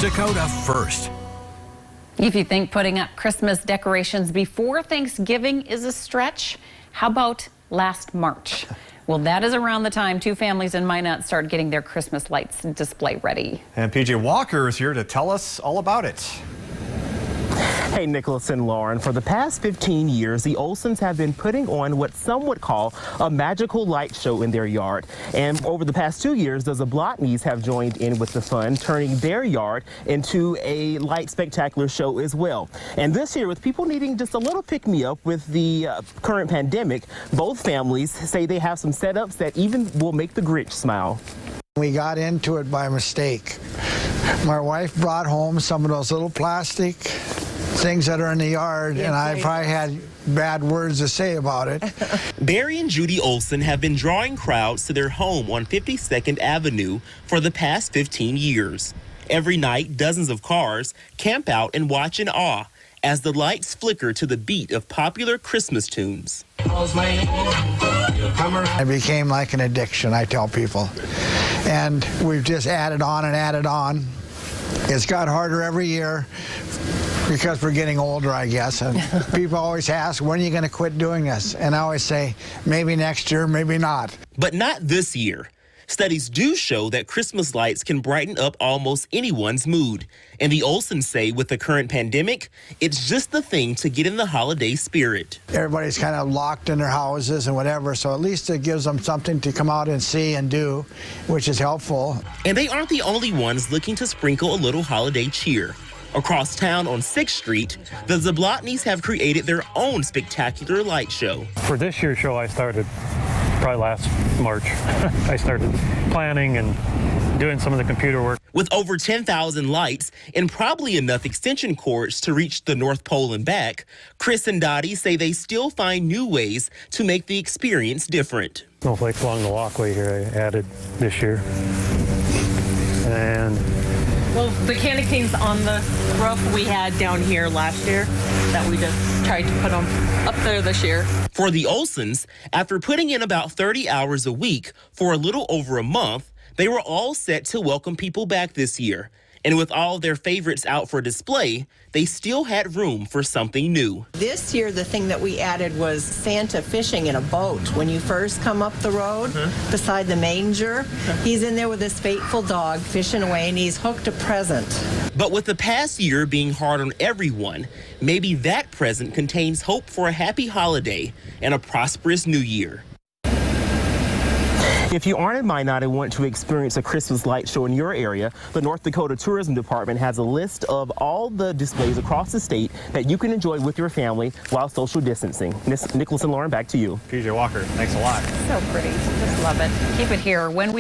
Dakota First. If you think putting up Christmas decorations before Thanksgiving is a stretch, how about last March? Well, that is around the time two families in Minot start getting their Christmas lights display ready. And PJ Walker is here to tell us all about it. Hey, Nicholas and Lauren, for the past 15 years, the Olsons have been putting on what some would call a magical light show in their yard. And over the past 2 years, the Zablotnys have joined in with the fun, turning their yard into a light spectacular show as well. And this year, with people needing just a little pick-me-up with the current pandemic, both families say they have some setups that even will make the Grinch smile. We got into it by mistake. My wife brought home some of those little plastic things that are in the yard, and I probably had bad words to say about it. Barry and Judy Olson have been drawing crowds to their home on 52nd Avenue for the past 15 years. Every night, dozens of cars camp out and watch in awe as the lights flicker to the beat of popular Christmas tunes. It became like an addiction, I tell people. And we've just added on and added on. It's got harder every year because we're getting older, I guess. And people always ask, when are you going to quit doing this? And I always say, maybe next year, maybe not. But not this year. Studies do show that Christmas lights can brighten up almost anyone's mood. And the Olsons say with the current pandemic, it's just the thing to get in the holiday spirit. Everybody's kind of locked in their houses and whatever, so at least it gives them something to come out and see and do, which is helpful. And they aren't the only ones looking to sprinkle a little holiday cheer. Across town on 6th Street, the Zablotnys have created their own spectacular light show. For this year's show, I started probably last March. I started planning and doing some of the computer work. With over 10,000 lights and probably enough extension cords to reach the North Pole and back, Chris and Dottie say they still find new ways to make the experience different. Snowflakes along the walkway here I added this year. And well, the candy canes on the roof we had down here last year that we just tried to put them up there this year. For the Olsons, after putting in about 30 hours a week for a little over a month, they were all set to welcome people back this year. And with all their favorites out for display, they still had room for something new. This year, the thing that we added was Santa fishing in a boat. When you first come up the road, beside the manger, he's in there with his faithful dog fishing away, and he's hooked a present. But with the past year being hard on everyone, maybe that present contains hope for a happy holiday and a prosperous new year. If you aren't in Minot and want to experience a Christmas light show in your area, the North Dakota Tourism Department has a list of all the displays across the state that you can enjoy with your family while social distancing. Nicholas and Lauren, back to you. PJ Walker, thanks a lot. So pretty. Just love it. Keep it here. When we